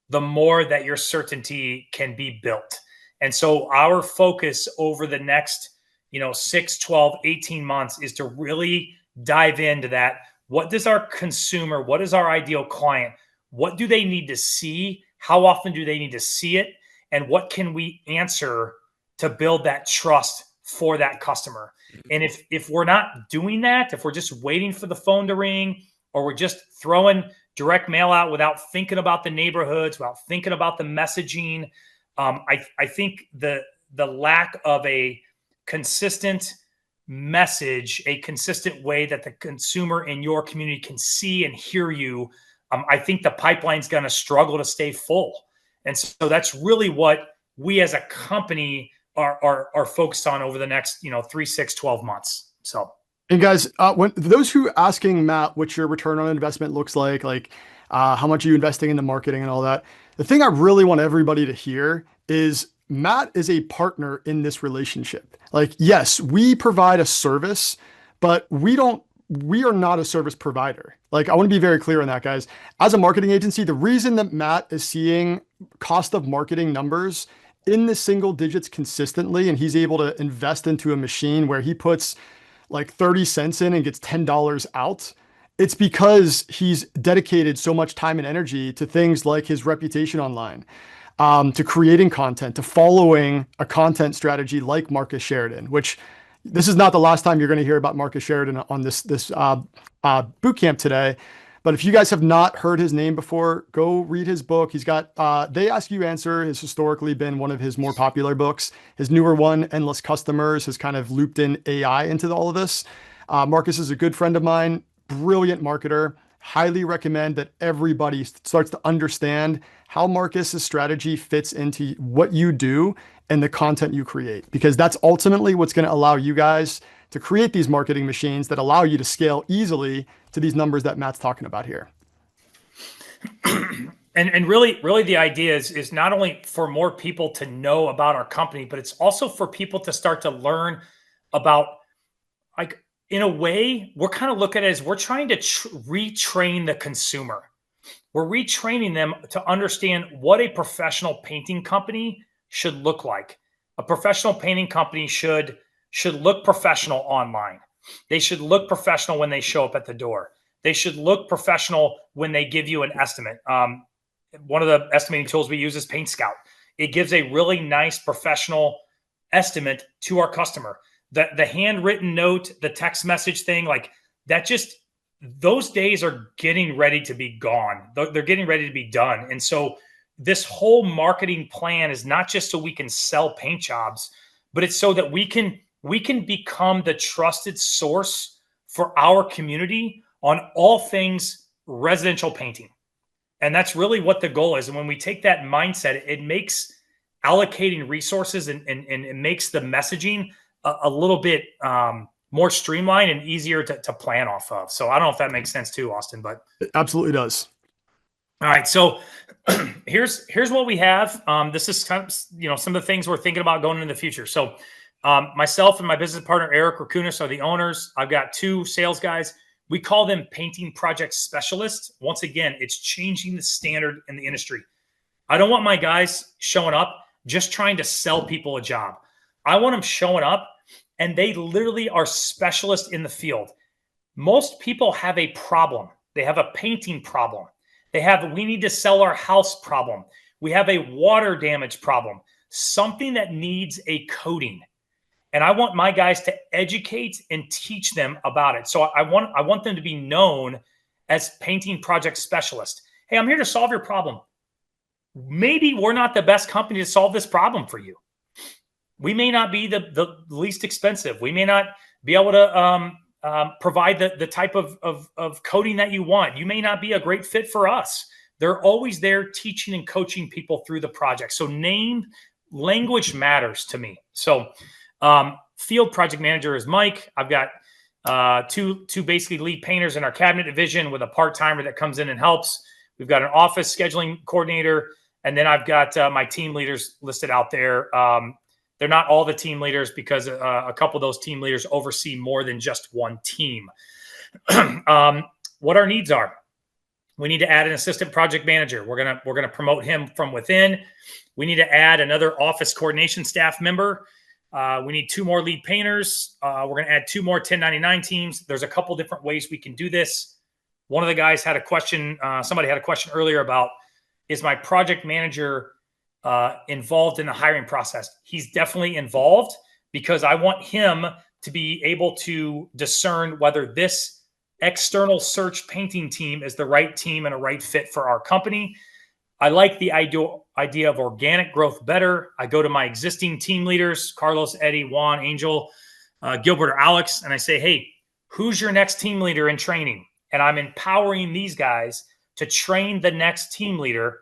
the more that your certainty can be built. And so our focus over the next, 6, 12, 18 months is to really dive into that. What does our consumer, what is our ideal client? What do they need to see? How often do they need to see it? And what can we answer to build that trust for that customer? And if we're not doing that, if we're just waiting for the phone to ring, or we're just throwing direct mail out without thinking about the neighborhoods, without thinking about the messaging, I think the lack of a consistent message, a consistent way that the consumer in your community can see and hear you, I think the pipeline's going to struggle to stay full. And so that's really what we as a company are focused on over the next 3, 6, 12 months. So, and guys, when those who asking Matt what your return on investment looks like how much are you investing in the marketing and all that, the thing I really want everybody to hear is Matt is a partner in this relationship. Yes, we provide a service, but we are not a service provider. I want to be very clear on that, guys. As a marketing agency, the reason that Matt is seeing cost of marketing numbers in the single digits consistently, and he's able to invest into a machine where he puts 30 cents in and gets $10 out, it's because he's dedicated so much time and energy to things like his reputation online, to creating content, to following a content strategy like Marcus Sheridan, which this is not the last time you're going to hear about Marcus Sheridan on this boot camp today. But if you guys have not heard his name before, go read his book. He's got They Ask You Answer has historically been one of his more popular books. His newer one, Endless Customers, has kind of looped in AI into all of this. Marcus is a good friend of mine, brilliant marketer. Highly recommend that everybody starts to understand how Marcus's strategy fits into what you do and the content you create, because that's ultimately what's going to allow you guys to create these marketing machines that allow you to scale easily to these numbers that Matt's talking about here. And really the idea is not only for more people to know about our company, but it's also for people to start to learn about, in a way, we're kind of looking at it as we're trying to retrain the consumer. We're retraining them to understand what a professional painting company should look like. A professional painting company should look professional online. They should look professional when they show up at the door. They should look professional when they give you an estimate. One of the estimating tools we use is Paint Scout. It gives a really nice professional estimate to our customer. The handwritten note, the text message thing, those days are getting ready to be gone. They're getting ready to be done. And so this whole marketing plan is not just so we can sell paint jobs, but it's so that we can become the trusted source for our community on all things residential painting. And that's really what the goal is. And when we take that mindset, it makes allocating resources and it makes the messaging a little bit more streamlined and easier to plan off of. So I don't know if that makes sense too, Austin, but It absolutely does. all right. So here's what we have. This is kind of, some of the things we're thinking about going into the future. So myself and my business partner, Eric Rakunis, are the owners. I've got 2 sales guys. We call them painting project specialists. Once again, it's changing the standard in the industry. I don't want my guys showing up just trying to sell people a job. I want them showing up and they literally are specialists in the field. Most people have a problem. They have a painting problem. They have, we need to sell our house problem. We have a water damage problem, something that needs a coating. And I want my guys to educate and teach them about it. So I want them to be known as painting project specialists. Hey, I'm here to solve your problem. Maybe we're not the best company to solve this problem for you. We may not be the least expensive. We may not be able to provide the type of coating that you want. You may not be a great fit for us. They're always there teaching and coaching people through the project. So language matters to me. So field project manager is Mike. I've got two basically lead painters in our cabinet division with a part-timer that comes in and helps. We've got an office scheduling coordinator. And then I've got my team leaders listed out there. They're not all the team leaders because a couple of those team leaders oversee more than just one team. What our needs are. We need to add an assistant project manager. We're gonna promote him from within. We need to add another office coordination staff member. We need 2 more lead painters. We're going to add 2 more 1099 teams. There's a couple different ways we can do this. One of the guys had a question. Somebody had a question earlier about, is my project manager involved in the hiring process? He's definitely involved because I want him to be able to discern whether this external search painting team is the right team and a right fit for our company. I like the idea of organic growth better. I go to my existing team leaders, Carlos, Eddie, Juan, Angel, Gilbert, or Alex, and I say, hey, who's your next team leader in training? And I'm empowering these guys to train the next team leader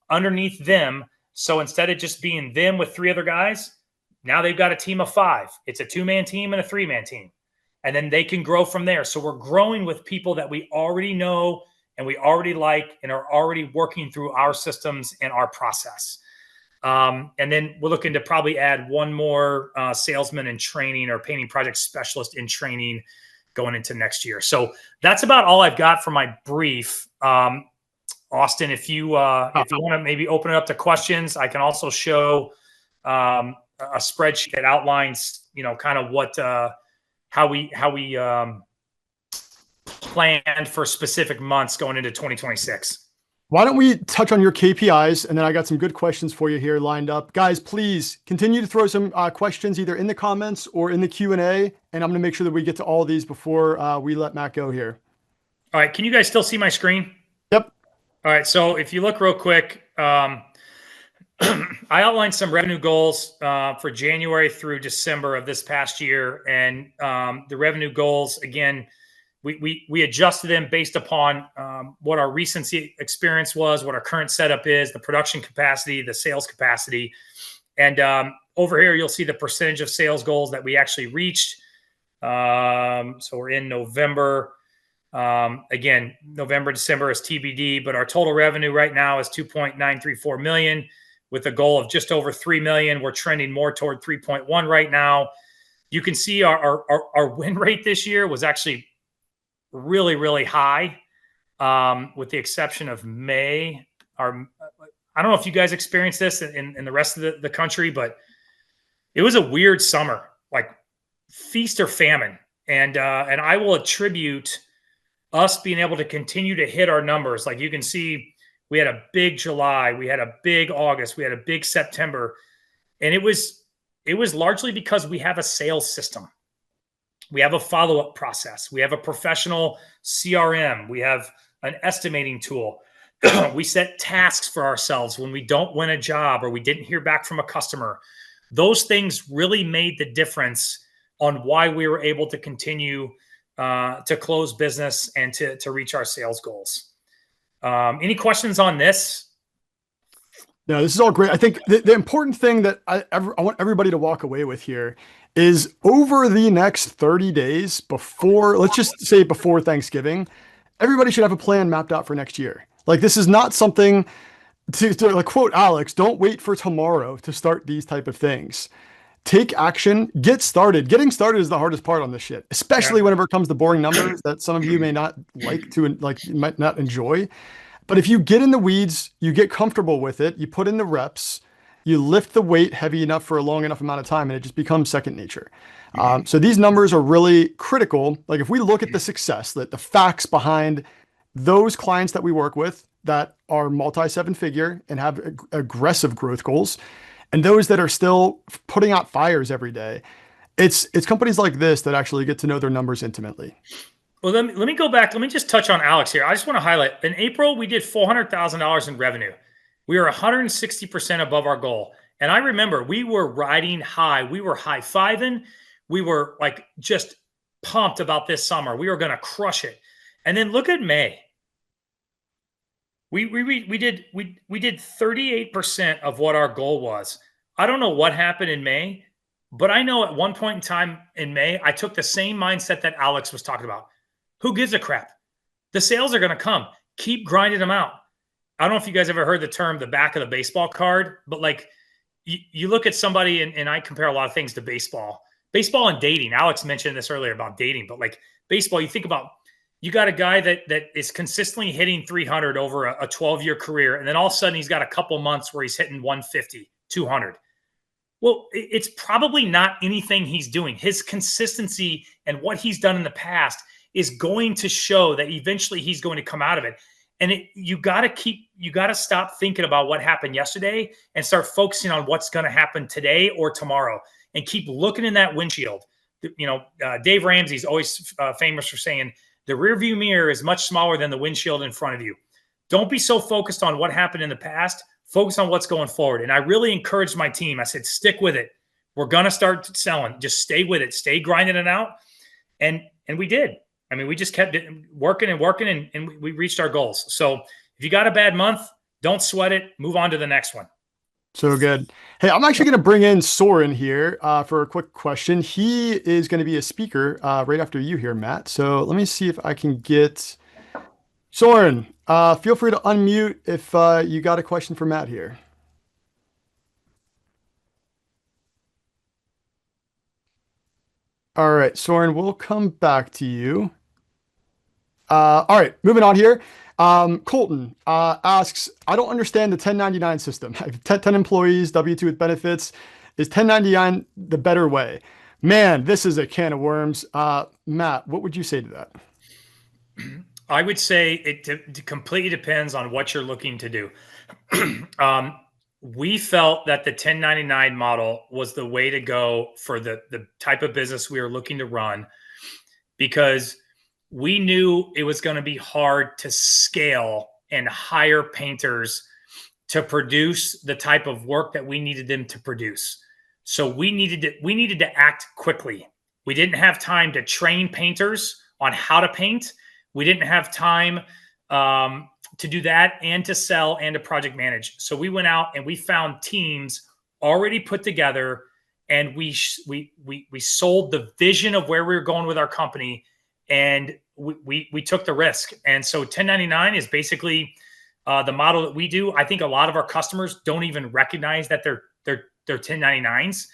underneath them. So instead of just being them with 3 other guys, now they've got a team of 5. It's a 2-man team and a 3-man team. And then they can grow from there. So we're growing with people that we already know and we already like and are already working through our systems and our process. And then we're looking to probably add 1 more salesman in training or painting project specialist in training going into next year. So that's about all I've got for my brief. Austin, if you want to maybe open it up to questions, I can also show a spreadsheet that outlines, kind of what how we planned for specific months going into 2026. Why don't we touch on your KPIs? And then I got some good questions for you here lined up. Guys, please continue to throw some questions either in the comments or in the Q&A. And I'm going to make sure that we get to all of these before we let Matt go here. All right. Can you guys still see my screen? Yep. All right. So if you look real quick, I outlined some revenue goals for January through December of this past year. And the revenue goals, again, we adjusted them based upon what our recency experience was, what our current setup is, the production capacity, the sales capacity. And over here, you'll see the percentage of sales goals that we actually reached. So we're in November. Again, November, December is TBD, but our total revenue right now is 2.934 million with a goal of just over 3 million. We're trending more toward 3.1 right now. You can see our win rate this year was actually really, really high, with the exception of May. I don't know if you guys experienced this in the rest of the country, but it was a weird summer, like feast or famine. And I will attribute us being able to continue to hit our numbers. Like you can see, we had a big July, we had a big August, we had a big September. And it was largely because we have a sales system. We have a follow-up process. We have a professional CRM. We have an estimating tool. We set tasks for ourselves when we don't win a job or we didn't hear back from a customer. Those things really made the difference on why we were able to continue to close business and to reach our sales goals. Any questions on this? No, this is all great. I think the important thing that I want everybody to walk away with here is over the next 30 days before, let's just say before Thanksgiving, everybody should have a plan mapped out for next year. Like this is not something to like quote Alex, don't wait for tomorrow to start these type of things. Take action, get started. Getting started is the hardest part on this shit, Yeah. especially whenever it comes to boring numbers that some of you may not like to like you might not enjoy. But if you get in the weeds, you get comfortable with it, you put in the reps, you lift the weight heavy enough for a long enough amount of time, and it just becomes second nature. So these numbers are really critical. Like if we look at the success, that the facts behind those clients that we work with that are multi seven figure and have aggressive growth goals, and those that are still putting out fires every day, it's companies like this that actually get to know their numbers intimately. Well, let me go back. Let me just touch on Alex here. I just want to highlight in April, we did $400,000 in revenue. We were 160% above our goal. And I remember we were riding high. We were high fiving. We were like just pumped about this summer. We were going to crush it. And then look at May. We did 38% of what our goal was. I don't know what happened in May, but I know at one point in time in May, I took the same mindset that Alex was talking about. Who gives a crap? The sales are going to come. Keep grinding them out. I don't know if you guys ever heard the term the back of the baseball card, but like you look at somebody and I compare a lot of things to baseball. Baseball and dating. Alex mentioned this earlier about dating, but like baseball, you think about you got a guy that is consistently hitting 300 over a 12-year career, and then all of a sudden he's got a couple months where he's hitting 150, 200. Well, it's probably not anything he's doing. His consistency and what he's done in the past is going to show that eventually he's going to come out of it. And you got to stop thinking about what happened yesterday and start focusing on what's going to happen today or tomorrow, and keep looking in that windshield. Dave Ramsey's always famous for saying the rearview mirror is much smaller than the windshield in front of you. Don't be so focused on what happened in the past. Focus on what's going forward. And I really encouraged my team. I said, stick with it. We're going to start selling. Just stay with it. Stay grinding it out. And we did. I mean, we just kept working and we reached our goals. So if you got a bad month, don't sweat it. Move on to the next one. So good. Hey, I'm actually going to bring in Soren here for a quick question. He is going to be a speaker right after you here, Matt. So let me see if I can get Soren. Feel free to unmute if you got a question for Matt here. All right, Soren, we'll come back to you. All right, moving on here. Colton asks, I don't understand the 1099 system. I have 10 employees, W-2 with benefits. Is 1099 the better way? Man, this is a can of worms. Matt, what would you say to that? I would say it completely depends on what you're looking to do. We felt that the 1099 model was the way to go for the type of business we were looking to run, because we knew it was going to be hard to scale and hire painters to produce the type of work that we needed them to produce. So we needed to act quickly. We didn't have time to train painters on how to paint. We didn't have time to do that and to sell and to project manage. So we went out and we found teams already put together, and we sold the vision of where we were going with our company, and we took the risk. And so 1099 is basically the model that we do. I think a lot of our customers don't even recognize that they're 1099s.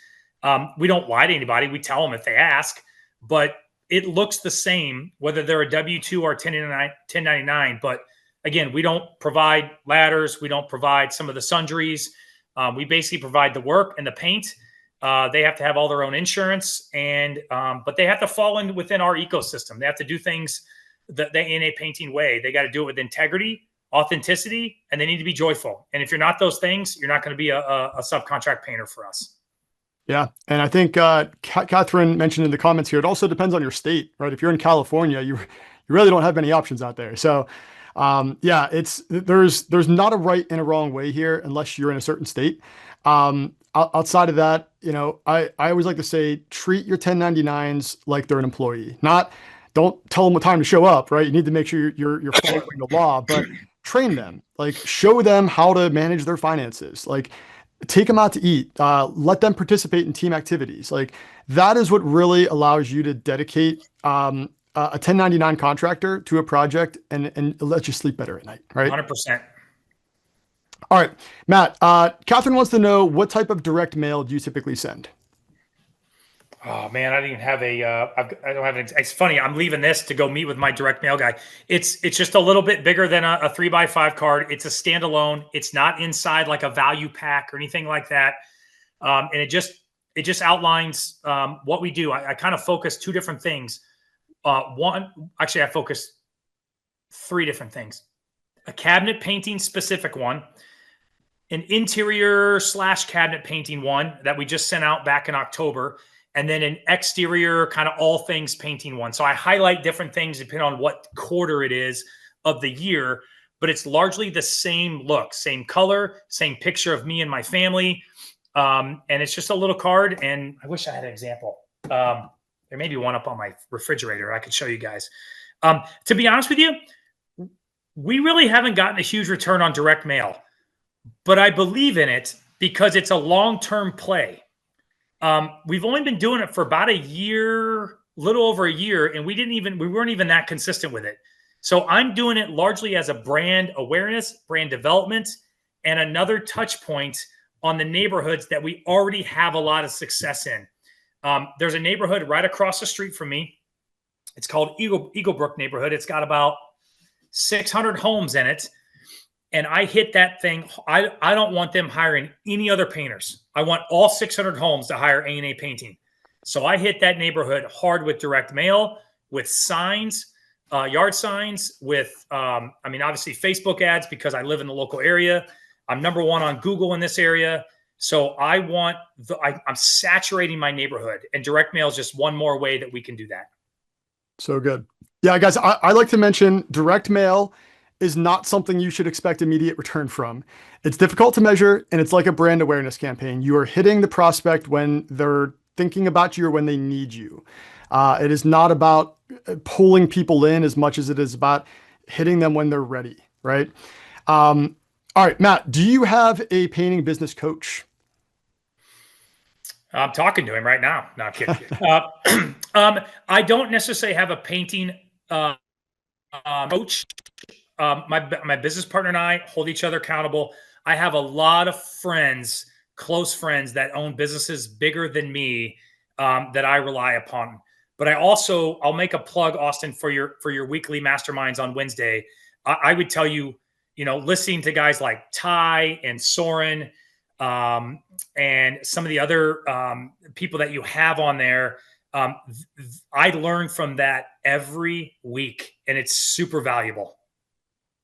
We don't lie to anybody. We tell them if they ask, but it looks the same whether they're a W-2 or 1099. But again, we don't provide ladders. We don't provide some of the sundries. We basically provide the work and the paint. They have to have all their own insurance, but they have to fall in within our ecosystem. They have to do things the A&A Painting way. They got to do it with integrity, authenticity, and they need to be joyful. And if you're not those things, you're not going to be a subcontract painter for us. Yeah. And I think Catherine mentioned in the comments here, it also depends on your state, right? If you're in California, you really don't have many options out there. So yeah, there's not a right and a wrong way here unless you're in a certain state. Outside of that, I always like to say, treat your 1099s like they're an employee. Don't tell them what time to show up, right? You need to make sure you're following the law, but train them, like show them how to manage their finances, like take them out to eat, let them participate in team activities. Like that is what really allows you to dedicate a 1099 contractor to a project and let you sleep better at night, right? 100%. All right, Matt, Catherine wants to know, what type of direct mail do you typically send? Oh man, I didn't even have I don't have an. It's funny. I'm leaving this to go meet with my direct mail guy. It's just a little bit bigger than a 3x5 card. It's a standalone. It's not inside like a value pack or anything like that. And it just outlines what we do. I kind of focus two different things. Actually, I focus three different things: a cabinet painting specific one, an interior / cabinet painting one that we just sent out back in October, and then an exterior kind of all things painting one. So I highlight different things depending on what quarter it is of the year, but it's largely the same look, same color, same picture of me and my family. And it's just a little card. And I wish I had an example. There may be one up on my refrigerator I could show you guys. To be honest with you, we really haven't gotten a huge return on direct mail, but I believe in it because it's a long-term play. We've only been doing it for about a year, little over a year, and we weren't even that consistent with it. So I'm doing it largely as a brand awareness, brand development, and another touch point on the neighborhoods that we already have a lot of success in. There's a neighborhood right across the street from me. It's called Eaglebrook neighborhood. It's got about 600 homes in it. And I hit that thing. I don't want them hiring any other painters. I want all 600 homes to hire A&A Painting. So I hit that neighborhood hard with direct mail, with signs, yard signs, with, obviously Facebook ads because I live in the local area. I'm number one on Google in this area. So I'm saturating my neighborhood, and direct mail is just one more way that we can do that. So good. Yeah, guys, I like to mention direct mail is not something you should expect immediate return from. It's difficult to measure, and it's like a brand awareness campaign. You are hitting the prospect when they're thinking about you or when they need you. It is not about pulling people in as much as it is about hitting them when they're ready, right? All right, Matt, do you have a painting business coach? I'm talking to him right now. No, I'm kidding. I don't necessarily have a painting coach. My business partner and I hold each other accountable. I have a lot of friends, close friends that own businesses bigger than me that I rely upon. But I'll make a plug, Austin, for your weekly masterminds on Wednesday. I would tell you, listening to guys like Ty and Soren and some of the other people that you have on there, I learn from that every week, and it's super valuable.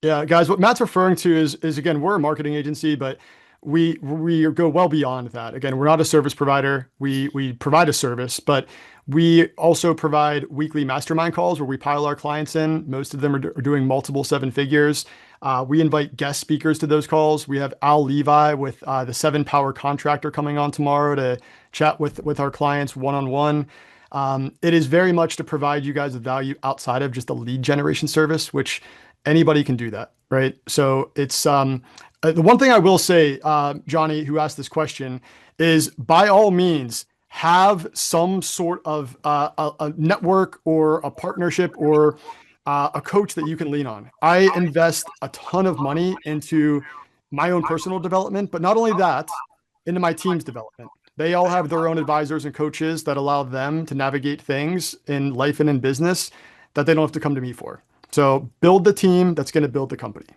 Yeah, guys, what Matt's referring to is again, we're a marketing agency, but we go well beyond that. Again, we're not a service provider. We provide a service, but we also provide weekly mastermind calls where we pile our clients in. Most of them are doing multiple seven figures. We invite guest speakers to those calls. We have Al Levi with the 7 Power Contractor coming on tomorrow to chat with our clients one-on-one. It is very much to provide you guys with value outside of just a lead generation service, which anybody can do that, right? So it's the one thing I will say, Johnny, who asked this question, is by all means have some sort of a network or a partnership or a coach that you can lean on. I invest a ton of money into my own personal development, but not only that, into my team's development. They all have their own advisors and coaches that allow them to navigate things in life and in business that they don't have to come to me for. So build the team that's going to build the company.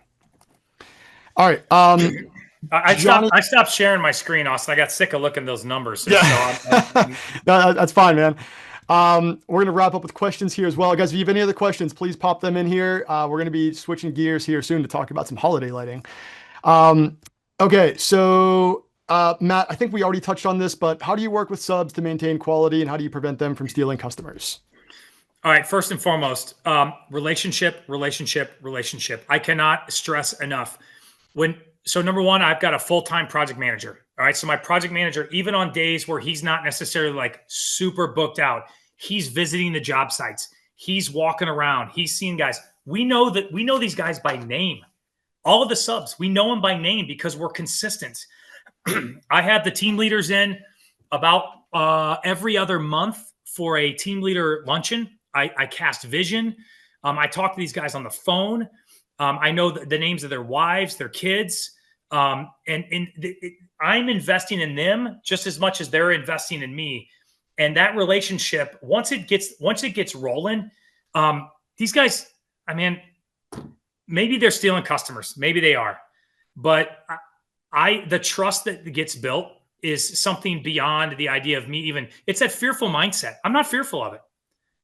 All right. I stopped sharing my screen, Austin. I got sick of looking at those numbers. Yeah. So that's fine, man. We're going to wrap up with questions here as well. Guys, if you have any other questions, please pop them in here. We're going to be switching gears here soon to talk about some holiday lighting. Okay. So, Matt, I think we already touched on this, but how do you work with subs to maintain quality, and how do you prevent them from stealing customers? All right. First and foremost, relationship. I cannot stress enough. So number one, I've got a full-time project manager. All right. So my project manager, even on days where he's not necessarily like super booked out, he's visiting the job sites. He's walking around. He's seeing guys. We know these guys by name. All of the subs, we know them by name because we're consistent. I have the team leaders in about every other month for a team leader luncheon. I cast vision. I talk to these guys on the phone. I know the names of their wives, their kids. I'm investing in them just as much as they're investing in me. And that relationship, once it gets rolling, these guys, I mean, maybe they're stealing customers. Maybe they are. But the trust that gets built is something beyond the idea of me even. It's that fearful mindset. I'm not fearful of it.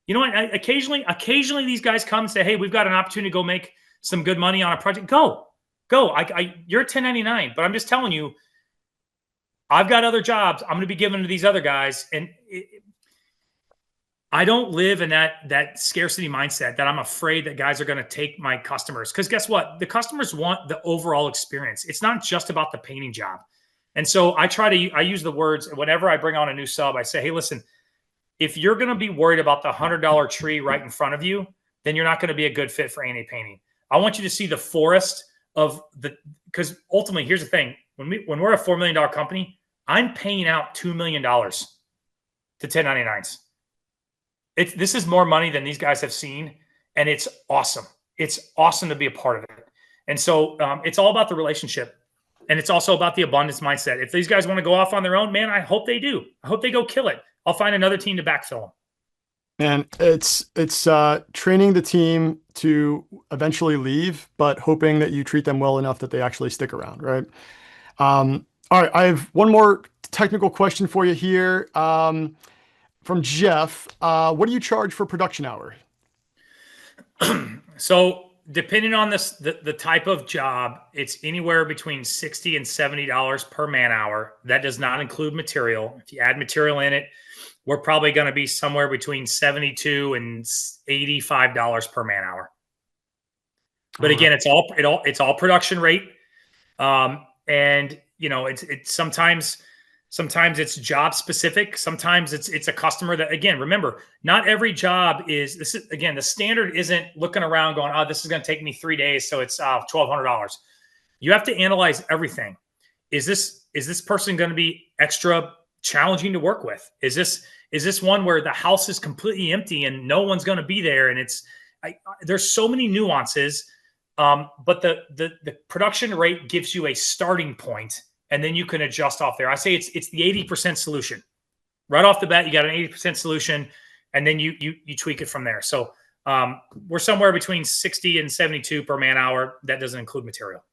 You know what? Occasionally these guys come and say, hey, we've got an opportunity to go make some good money on a project. Go. You're a 1099, but I'm just telling you, I've got other jobs I'm going to be giving to these other guys. And I don't live in that scarcity mindset that I'm afraid that guys are going to take my customers. Because guess what? The customers want the overall experience. It's not just about the painting job. And so I use the words, whenever I bring on a new sub, I say, hey, listen, if you're going to be worried about the $100 tree right in front of you, then you're not going to be a good fit for A&A Painting. I want you to see the forest because ultimately, here's the thing. When we're a $4 million company, I'm paying out $2 million to 1099s. This is more money than these guys have seen, and it's awesome. It's awesome to be a part of it. And so it's all about the relationship, and it's also about the abundance mindset. If these guys want to go off on their own, man, I hope they do. I hope they go kill it. I'll find another team to backfill them. And it's training the team to eventually leave, but hoping that you treat them well enough that they actually stick around, right? All right, I have one more technical question for you here. From Jeff, what do you charge for production hour? So depending on the type of job, it's anywhere between $60 and $70 per man hour. That does not include material. If you add material in it, we're probably going to be somewhere between $72 and $85 per man hour. But again, it's all production rate. And you know, it's sometimes it's job specific. Sometimes it's a customer that, again, remember, not every job is this. Again, the standard isn't looking around going, oh, this is going to take me 3 days, so it's $1,200. You have to analyze everything. Is this person going to be extra challenging to work with? Is this one where the house is completely empty and no one's going to be there? And there's so many nuances. But the production rate gives you a starting point, and then you can adjust off there. I say it's the 80% solution. Right off the bat, you got an 80% solution, and then you tweak it from there. So we're somewhere between 60 and 72 per man hour. That doesn't include material.